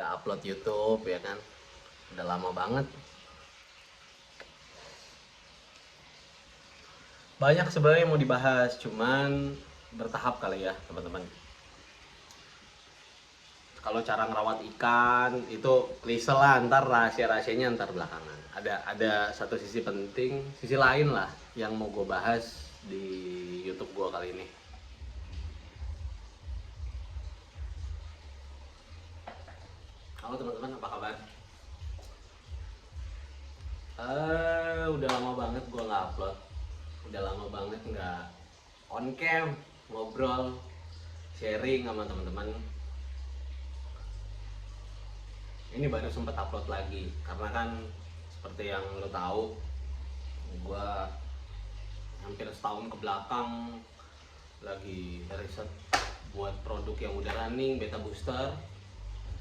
gak upload YouTube ya kan, udah lama banget. Banyak sebenarnya yang mau dibahas, cuman bertahap kali ya teman-teman. Kalau cara ngerawat ikan itu klise lah, ntar rahasia-rahasianya ntar belakangan. Ada satu sisi penting, sisi lain lah yang mau gue bahas di YouTube gue kali ini. Halo teman-teman, apa kabar? Udah lama banget gue nggak upload, udah lama banget nggak on cam, ngobrol, sharing sama teman-teman. Ini baru sempat upload lagi karena kan seperti yang lo tahu, gue hampir setahun ke belakang lagi riset buat produk yang udah running, beta booster,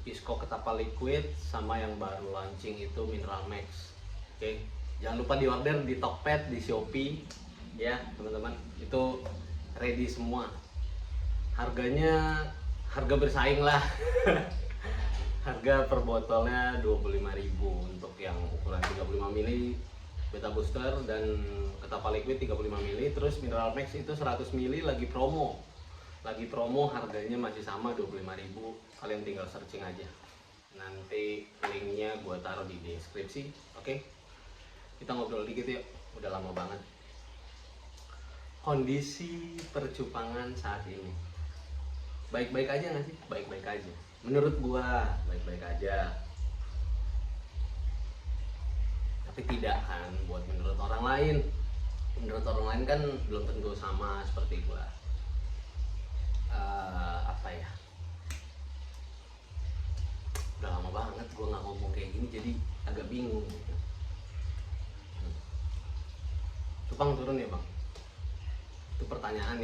Isco Ketapal Liquid, sama yang baru launching itu Mineral Max. Oke, jangan lupa di order di Tokped, di Shopee ya teman-teman, itu ready semua. Harganya harga bersaing lah. Harga per botolnya 25.000 untuk yang ukuran 35 ml beta booster dan Ketapal liquid 35 ml, terus Mineral Max itu 100 ml lagi promo. Harganya masih sama 25.000. Kalian tinggal searching aja. Nanti linknya gue taruh di deskripsi. Oke. Kita ngobrol dikit yuk. Udah lama banget. Kondisi percupangan saat ini baik-baik aja nggak sih? Baik-baik aja. Menurut gua baik-baik aja. Tapi tidak kan buat menurut orang lain. Menurut orang lain kan belum tentu sama seperti gua. Apa ya? Udah lama banget gua nggak ngomong kayak gini, jadi agak bingung gitu. Cupang turun ya bang? Itu pertanyaan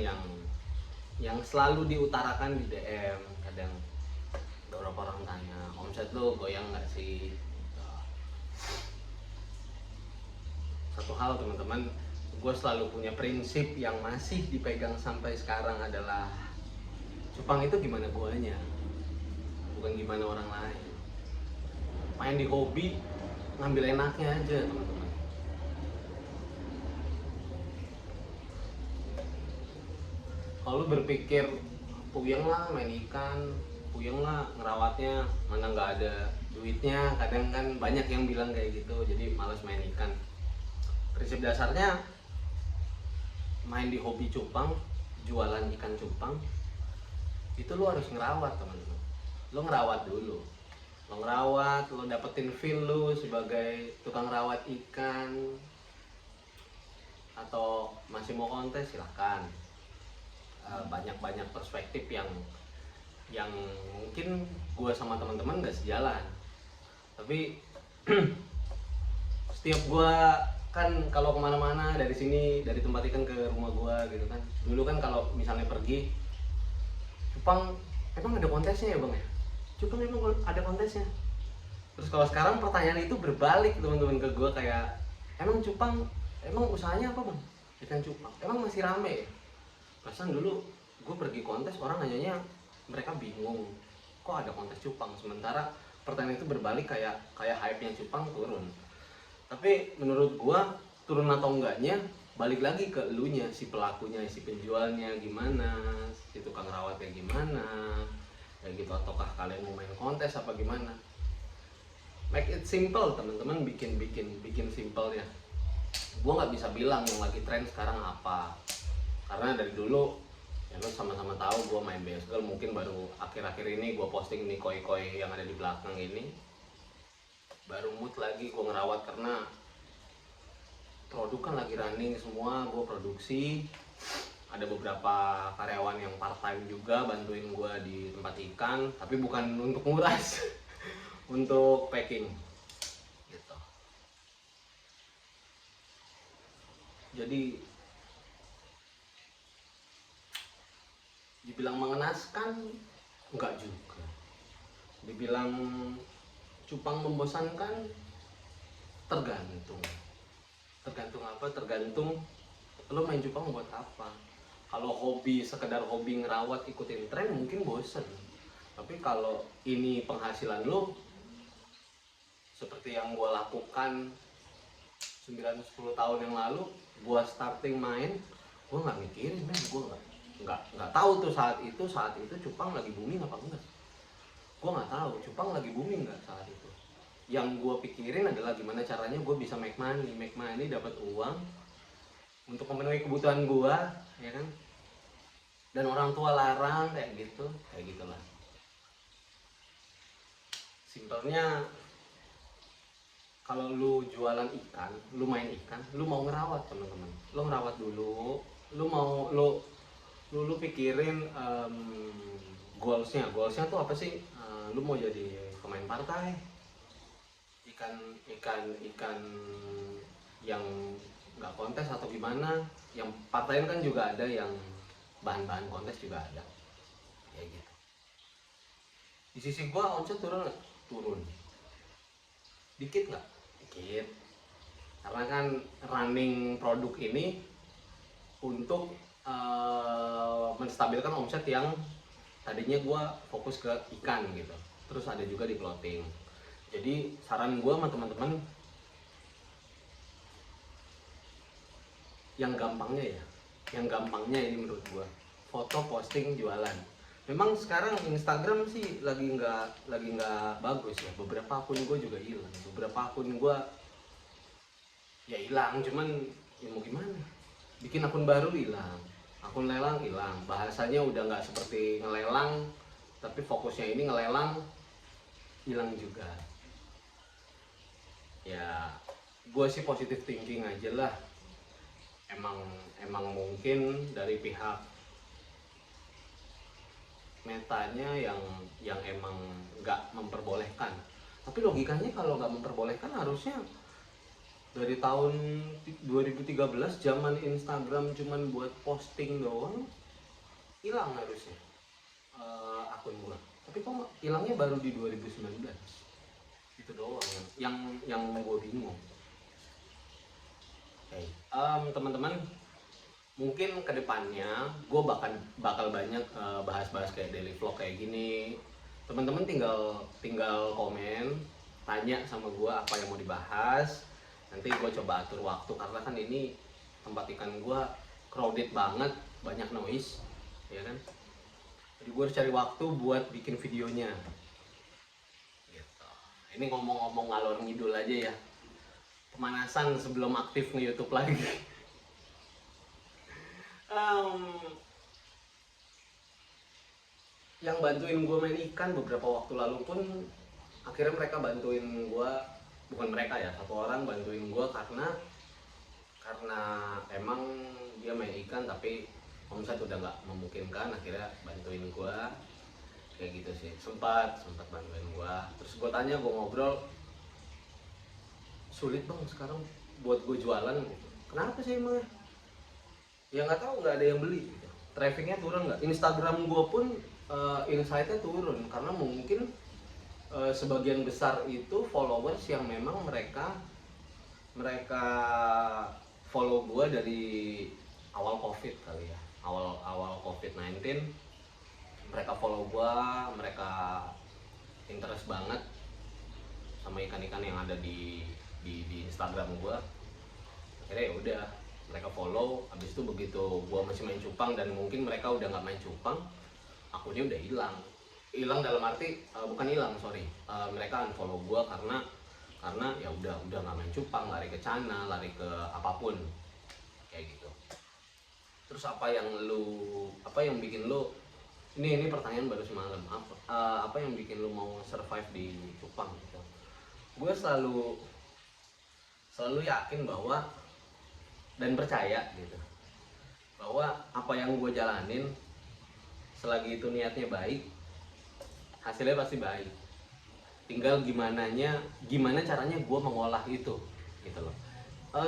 yang selalu diutarakan di DM. Kadang beberapa orang tanya, omset lo goyang nggak sih? Satu hal teman-teman, gue selalu punya prinsip yang masih dipegang sampai sekarang adalah cupang itu gimana guanya, bukan gimana orang lain. Main di hobi, ngambil enaknya aja teman-teman. Kalau lu berpikir puyeng lah main ikan, puyeng lah ngerawatnya, mana nggak ada duitnya, kadang kan banyak yang bilang kayak gitu, jadi malas main ikan. Prinsip dasarnya main di hobi cupang, jualan ikan cupang, itu lo harus ngerawat teman-teman. Lo ngerawat dulu, lo dapetin feel lo sebagai tukang rawat ikan. Atau masih mau kontes silahkan. Banyak perspektif yang mungkin gue sama teman-teman gak sejalan, tapi setiap gue kan kalau kemana-mana dari sini, dari tempat ikan ke rumah gue gitu kan, dulu kan kalau misalnya pergi cupang emang ada kontesnya ya bang ya, cupang emang ada kontesnya. Terus kalau sekarang pertanyaan itu berbalik teman-teman ke gue, kayak emang cupang emang usahanya apa bang, ikan cupang emang masih rame ya? Perasaan dulu gue pergi kontes orang nanyanya, mereka bingung kok ada kontes cupang, sementara pertanyaan itu berbalik, kayak hype-nya cupang turun. Tapi menurut gue turun atau enggaknya balik lagi ke elunya, si pelakunya, si penjualnya gimana, si tukang rawatnya gimana, kayak gitu. Ataukah kalian mau main kontes apa gimana? Make it simple teman-teman, bikin simple ya. Gue nggak bisa bilang yang lagi tren sekarang apa, karena dari dulu ya lo sama-sama tahu gue main baseball, mungkin baru akhir-akhir ini gue posting nih koi-koi yang ada di belakang ini, baru mood lagi gue ngerawat karena produk kan lagi running semua, gue produksi. Ada beberapa karyawan yang part time juga bantuin gue di tempat ikan, tapi bukan untuk nguras untuk packing gitu. Jadi dibilang mengenaskan enggak juga, dibilang cupang membosankan tergantung apa, tergantung lo main cupang buat apa. Kalau hobi, sekedar hobi ngerawat ikutin tren mungkin bosen, Tapi kalau ini penghasilan lu seperti yang gue lakukan 9-10 tahun yang lalu, gue starting main, gue nggak mikirin, men. Gue nggak tahu tuh saat itu cupang lagi booming apa enggak. Gue nggak tahu cupang lagi booming nggak saat itu. Yang gue pikirin adalah gimana caranya gue bisa make money dapat uang untuk memenuhi kebutuhan gue, ya kan. Dan orang tua larang kayak gitulah. Simpelnya, kalau lu jualan ikan, lu main ikan, lu mau ngerawat teman-teman, lu ngerawat dulu, lu pikirin goalsnya tuh apa sih? Lu mau jadi pemain partai, ikan yang nggak kontes atau gimana? Yang partai kan juga ada yang bahan-bahan kontes juga ada, kayak gitu. Di sisi gua omset turun nggak? Turun. Dikit nggak? Dikit. Karena kan running produk ini untuk menstabilkan omset yang tadinya gue fokus ke ikan gitu. Terus ada juga di clothing. Jadi saran gue sama teman-teman, yang gampangnya ini menurut gue, foto posting jualan. Memang sekarang Instagram sih lagi nggak bagus ya. Beberapa akun gue juga hilang. Beberapa akun gue ya hilang. Cuman ya mau gimana? Bikin akun baru hilang. Akun lelang hilang. Bahasanya udah nggak seperti ngelelang, tapi fokusnya ini ngelelang, hilang juga. Ya, gue sih positive thinking aja lah. Emang mungkin dari pihak metanya yang emang nggak memperbolehkan. Tapi logikanya kalau nggak memperbolehkan harusnya dari tahun 2013 zaman Instagram cuman buat posting doang, hilang harusnya akun gua. Tapi kok hilangnya baru di 2019? Itu doang yang gua bingung. Hey, teman-teman, mungkin kedepannya gue bakal banyak bahas-bahas kayak daily vlog kayak gini. Teman-teman tinggal komen, tanya sama gue apa yang mau dibahas. Nanti gue coba atur waktu, karena kan ini tempat ikan gue crowded banget, banyak noise, ya kan. Jadi gue harus cari waktu buat bikin videonya. Gitu. Ini ngomong-ngomong ngalor ngidul aja ya. Pemanasan sebelum aktif nge-YouTube lagi. Yang bantuin gue main ikan beberapa waktu lalu pun akhirnya mereka bantuin gue, bukan mereka ya, satu orang bantuin gue karena emang dia main ikan tapi omset udah nggak memungkinkan, akhirnya bantuin gue kayak gitu sih. Sempat bantuin gue. Terus gue tanya, gue ngobrol, sulit bang sekarang buat gue jualan gitu. Kenapa sih emang? Ya nggak tahu, nggak ada yang beli gitu. Trafficnya turun nggak? Instagram gue pun insight-nya turun karena mungkin sebagian besar itu followers yang memang mereka follow gue dari awal covid kali ya, awal covid-19. Mereka follow gue, mereka interest banget sama ikan-ikan yang ada di Instagram gue. Akhirnya ya udah, mereka follow. Habis itu begitu gue masih main cupang dan mungkin mereka udah nggak main cupang, akunnya udah hilang dalam arti bukan hilang, sorry, mereka unfollow gue karena ya udah nggak main cupang, lari ke Cana, lari ke apapun kayak gitu. Terus apa yang bikin lu ini pertanyaan baru semalam, apa yang bikin lu mau survive di cupang gitu? Gue selalu yakin bahwa dan percaya gitu bahwa apa yang gue jalanin, selagi itu niatnya baik, hasilnya pasti baik. Tinggal gimana caranya gue mengolah itu gitu loh.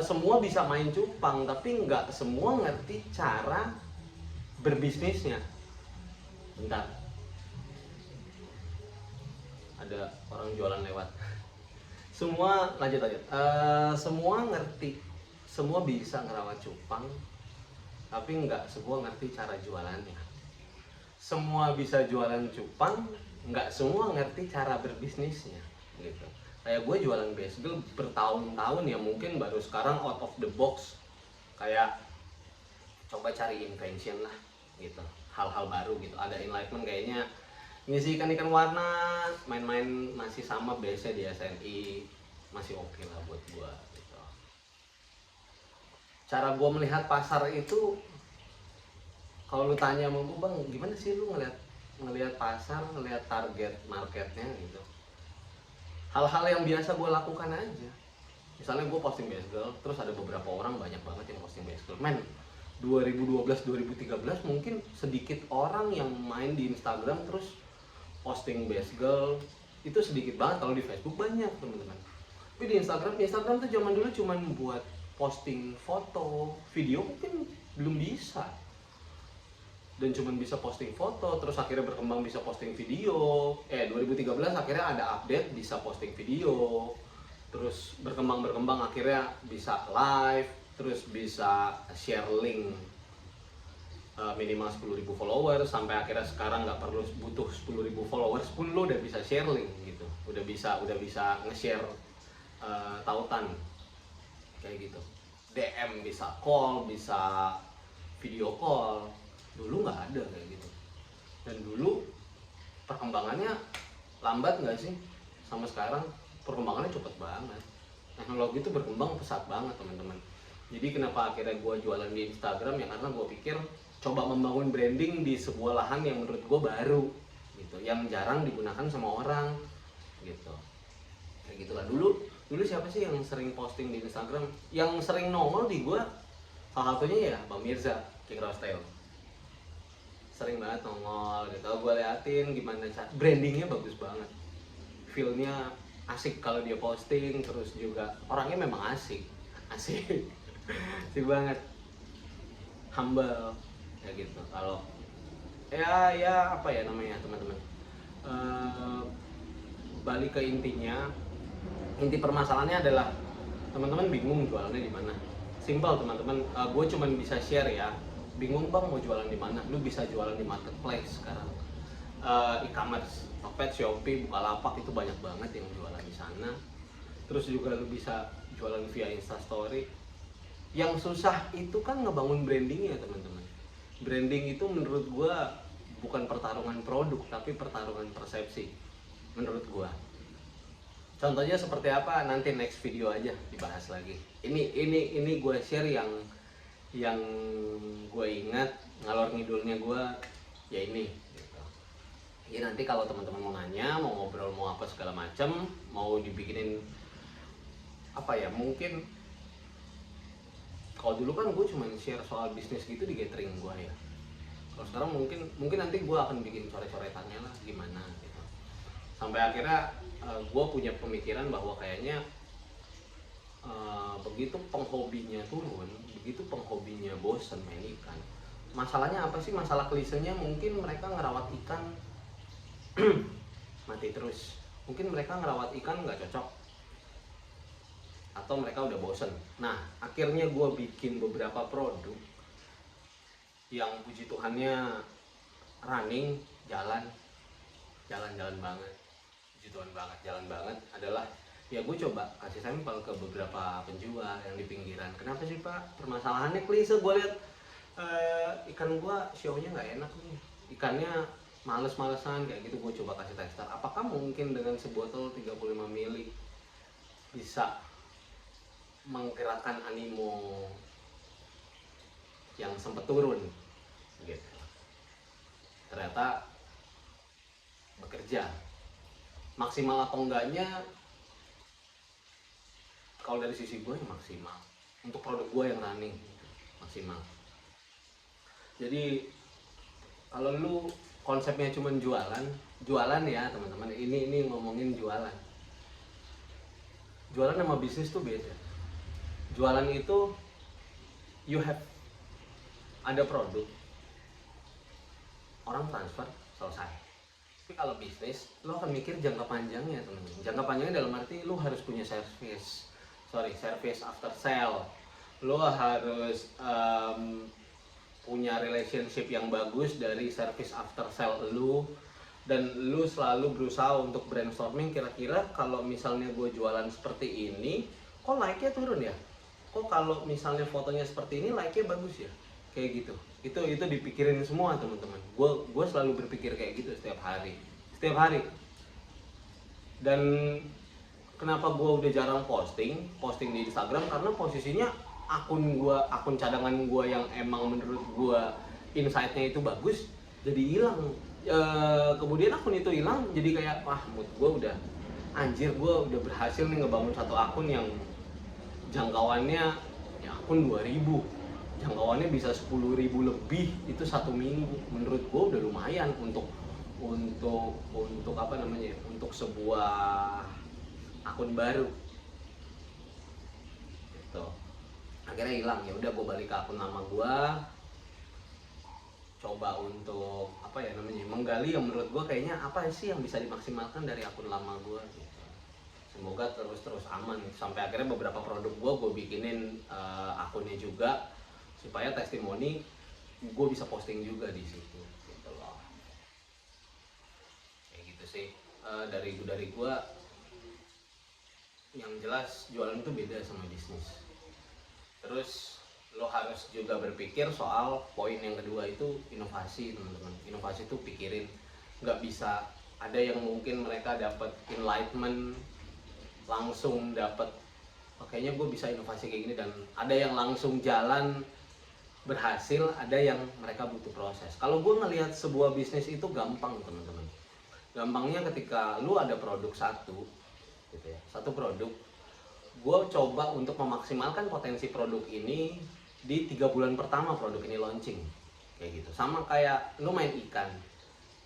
Semua bisa main cupang tapi nggak semua ngerti cara berbisnisnya. Bentar, ada orang jualan lewat. Semua lanjut. Semua ngerti, semua bisa ngerawat cupang, tapi nggak semua ngerti cara jualannya. Semua bisa jualan cupang, nggak semua ngerti cara berbisnisnya gitu. Kayak gue jualan basegel bertahun-tahun ya, mungkin baru sekarang out of the box kayak coba cari invention lah gitu, hal-hal baru gitu, ada enlightenment kayaknya ngisi ikan-ikan warna, main-main masih sama biasa di SNI, masih oke lah buat gue gitu. Cara gue melihat pasar itu, kalau lu tanya sama gue, bang gimana sih lu ngelihat pasar, ngelihat target marketnya gitu, hal-hal yang biasa gue lakukan aja. Misalnya gue posting basegel, terus ada beberapa orang, banyak banget yang posting basegel. Men, 2012-2013 mungkin sedikit orang yang main di Instagram terus posting basegel, itu sedikit banget. Kalau di Facebook banyak teman-teman. Tapi di Instagram tuh zaman dulu cuman buat posting foto, video mungkin belum bisa. Dan cuman bisa posting foto, terus akhirnya berkembang bisa posting video. 2013 akhirnya ada update bisa posting video. Terus berkembang akhirnya bisa live, terus bisa share link minimal 10.000 followers, sampai akhirnya sekarang nggak perlu butuh 10.000 followers pun lo udah bisa share link gitu, udah bisa nge-share tautan kayak gitu, DM bisa call, bisa video call. Dulu nggak ada kayak gitu, dan dulu perkembangannya lambat nggak sih sama sekarang? Perkembangannya cepet banget, teknologi itu berkembang pesat banget teman-teman. Jadi kenapa akhirnya gue jualan di Instagram ya, karena gue pikir coba membangun branding di sebuah lahan yang menurut gue baru gitu, yang jarang digunakan sama orang gitu. Kayak gitulah. Dulu siapa sih yang sering posting di Instagram, yang sering nongol di gue? Salah satunya ya Bang Mirza, King Rostel, sering banget nongol gitu. Gue liatin gimana brandingnya bagus banget, feelnya asik kalau dia posting, terus juga orangnya memang asik asik banget, humble kayak gitu. Kalau ya apa ya namanya teman-teman, balik ke intinya, inti permasalahannya adalah teman-teman bingung jualannya di mana. Simpel teman-teman, gue cuman bisa share ya. Bingung bang mau jualan di mana? Lu bisa jualan di marketplace sekarang, e-commerce, Tokped, Shopee, Bukalapak, itu banyak banget yang jualan di sana. Terus juga lu bisa jualan via Instastory. Yang susah itu kan ngebangun branding ya teman-teman. Branding itu menurut gua bukan pertarungan produk, tapi pertarungan persepsi menurut gua. Contohnya seperti apa? Nanti next video aja dibahas lagi. Ini gua share yang gue ingat, ngalor ngidulnya gue ya ini gitu. Jadi nanti kalau teman-teman mau nanya, mau ngobrol, mau apa segala macam, mau dibikinin apa ya, mungkin kalau dulu kan gue cuma share soal bisnis gitu di gathering gue ya. Kalau sekarang mungkin nanti gue akan bikin coret-coretannya lah gimana gitu. Sampai akhirnya gue punya pemikiran bahwa kayaknya begitu penghobinya turun, begitu penghobinya bosen main ikan. Masalahnya apa sih? Masalah klisenya mungkin mereka ngerawat ikan mati terus. Mungkin mereka ngerawat ikan nggak cocok, atau mereka udah bosen. Nah, akhirnya gue bikin beberapa produk yang puji Tuhannya running, jalan banget. Puji Tuhan banget, jalan banget. Adalah ya gue coba kasih sampel ke beberapa penjual yang di pinggiran. Kenapa sih pak? Permasalahannya klise, gue lihat ikan gue show-nya nggak enak nih, ikannya males-malesan kayak gitu. Gue coba kasih tester, apakah mungkin dengan sebotol 35 ml bisa menggerakkan animo yang sempat turun gitu. Ternyata bekerja. Maksimal atau enggaknya, kalau dari sisi gue ya maksimal. Untuk produk gue yang running maksimal. Jadi kalau lu konsepnya cuma jualan ya teman-teman, ini ngomongin jualan. Jualan sama bisnis tuh beda. Jualan itu you have, ada produk, orang transfer, selesai. Tapi kalau bisnis, lo akan mikir jangka panjangnya teman-teman. Jangka panjangnya dalam arti lo harus punya service after sale. Lo harus punya relationship yang bagus dari service after sale lo. dan lu selalu berusaha untuk brainstorming, kira-kira kalau misalnya gue jualan seperti ini kok like-nya turun ya, kok kalau misalnya fotonya seperti ini like-nya bagus ya, kayak gitu. Itu dipikirin semua teman-teman. Gue selalu berpikir kayak gitu setiap hari. Dan kenapa gue udah jarang posting di Instagram, karena posisinya akun cadangan gue yang emang menurut gue insight-nya itu bagus jadi hilang. Kemudian akun itu hilang, jadi kayak wah mood gue udah anjir, gue udah berhasil nih ngebangun satu akun yang jangkauannya ya akun 2000, jangkauannya bisa 10.000 lebih itu satu minggu. Menurut gue udah lumayan untuk apa namanya, untuk sebuah akun baru gitu. Akhirnya hilang, ya udah gue balik ke akun lama gue, coba untuk apa ya namanya, menggali yang menurut gue kayaknya apa sih yang bisa dimaksimalkan dari akun lama gue gitu. Semoga terus aman sampai akhirnya beberapa produk gue bikinin akunnya juga supaya testimoni gue bisa posting juga di situ gitu loh. Kayak gitu sih. Dari gue yang jelas jualan itu beda sama bisnis. Terus lo harus juga berpikir soal poin yang kedua itu inovasi teman-teman. Inovasi itu pikirin, nggak bisa ada yang mungkin mereka dapat enlightenment langsung dapat kayaknya gue bisa inovasi kayak gini, dan ada yang langsung jalan berhasil, ada yang mereka butuh proses. Kalau gue ngelihat sebuah bisnis itu gampang teman-teman, gampangnya ketika lu ada produk satu gitu ya, satu produk, gue coba untuk memaksimalkan potensi produk ini di 3 bulan pertama produk ini launching kayak gitu. Sama kayak lu main ikan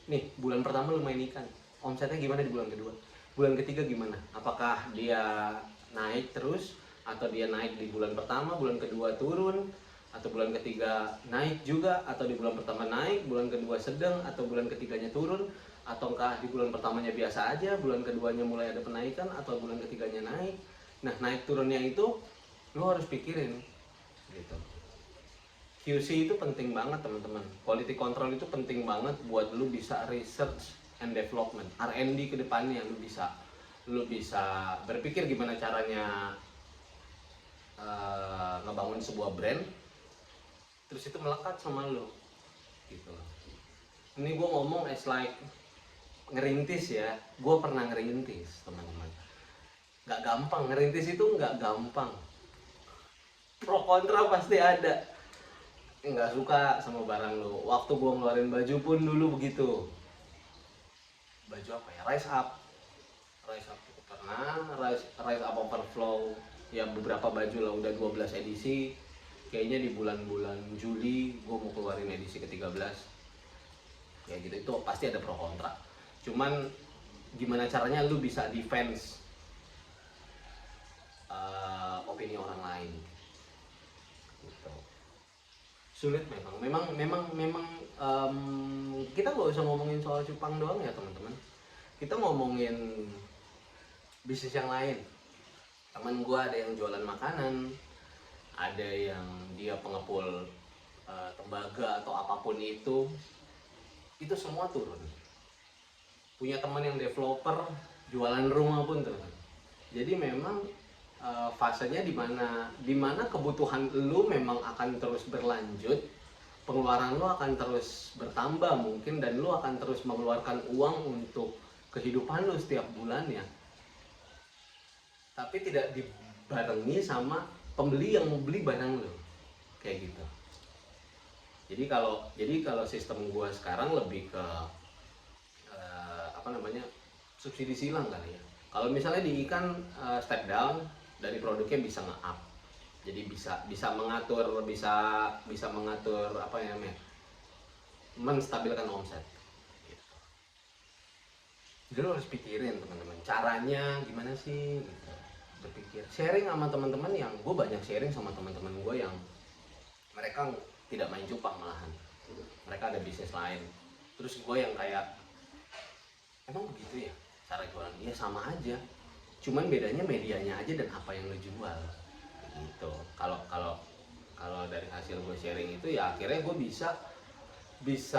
nih, bulan pertama lu main ikan, omsetnya gimana di bulan kedua, bulan ketiga gimana, apakah dia naik terus atau dia naik di bulan pertama, bulan kedua turun, atau bulan ketiga naik juga, atau di bulan pertama naik, bulan kedua sedang, atau bulan ketiganya turun, ataukah di bulan pertamanya biasa aja, bulan keduanya mulai ada penaikan, atau bulan ketiganya naik. Nah, naik turunnya itu lu harus pikirin gitu. QC itu penting banget teman-teman, quality control itu penting banget buat lu bisa research and development, R&D ke depannya. Lu bisa berpikir gimana caranya ngebangun sebuah brand terus itu melekat sama lu gitu. Ini gue ngomong as like ngerintis ya, gue pernah ngerintis teman-teman. Gak gampang, ngerintis itu gak gampang, pro kontra pasti ada. Nggak suka sama barang lu. Waktu gue ngeluarin baju pun dulu begitu. Baju apa ya, rise up cukup pernah, rise up overflow ya, beberapa baju lah, udah 12 edisi. Kayaknya di bulan-bulan Juli gue mau keluarin edisi ke-13 kayak gitu. Itu pasti ada pro kontra, cuman gimana caranya lu bisa defense opini orang lain gitu. Sulit memang kita nggak usah ngomongin soal cupang doang ya teman-teman, kita ngomongin bisnis yang lain. Temen gue ada yang jualan makanan, ada yang dia pengepul tembaga atau apapun itu semua turun. Punya teman yang developer jualan rumah pun turun. Jadi memang fasenya di mana kebutuhan lu memang akan terus berlanjut, pengeluaran lu akan terus bertambah mungkin, dan lu akan terus mengeluarkan uang untuk kehidupan lu setiap bulannya, tapi tidak dibarengi sama pembeli yang mau beli barang lu kayak gitu. Jadi kalau sistem gua sekarang lebih ke apa namanya, subsidi silang kali ya. Kalau misalnya di ikan step down dari produknya bisa nge-up, jadi bisa mengatur apa ya namanya, menstabilkan omset gitu. Jadi lo harus pikirin teman-teman, caranya gimana sih gitu. Berpikir, sharing sama teman-teman, yang gue banyak sharing sama teman-teman gue yang mereka tidak main cupang, malahan mereka ada bisnis lain. Terus gue yang kayak, emang begitu ya cara jualan? Iya sama aja, cuman bedanya medianya aja dan apa yang lo jual gitu. Kalau dari hasil gue sharing itu ya akhirnya gue bisa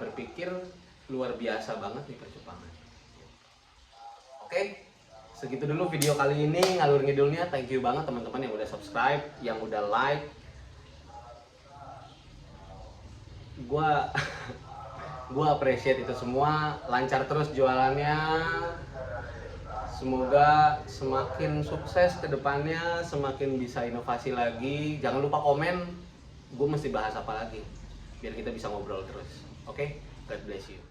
berpikir luar biasa banget nih percupangan. Oke, segitu dulu video kali ini ngalur ngidulnya. Thank you banget teman-teman yang udah subscribe, yang udah like. Gua appreciate itu semua. Lancar terus jualannya. Semoga semakin sukses ke depannya, semakin bisa inovasi lagi. Jangan lupa komen, gue mesti bahas apa lagi biar kita bisa ngobrol terus. Oke, God bless you.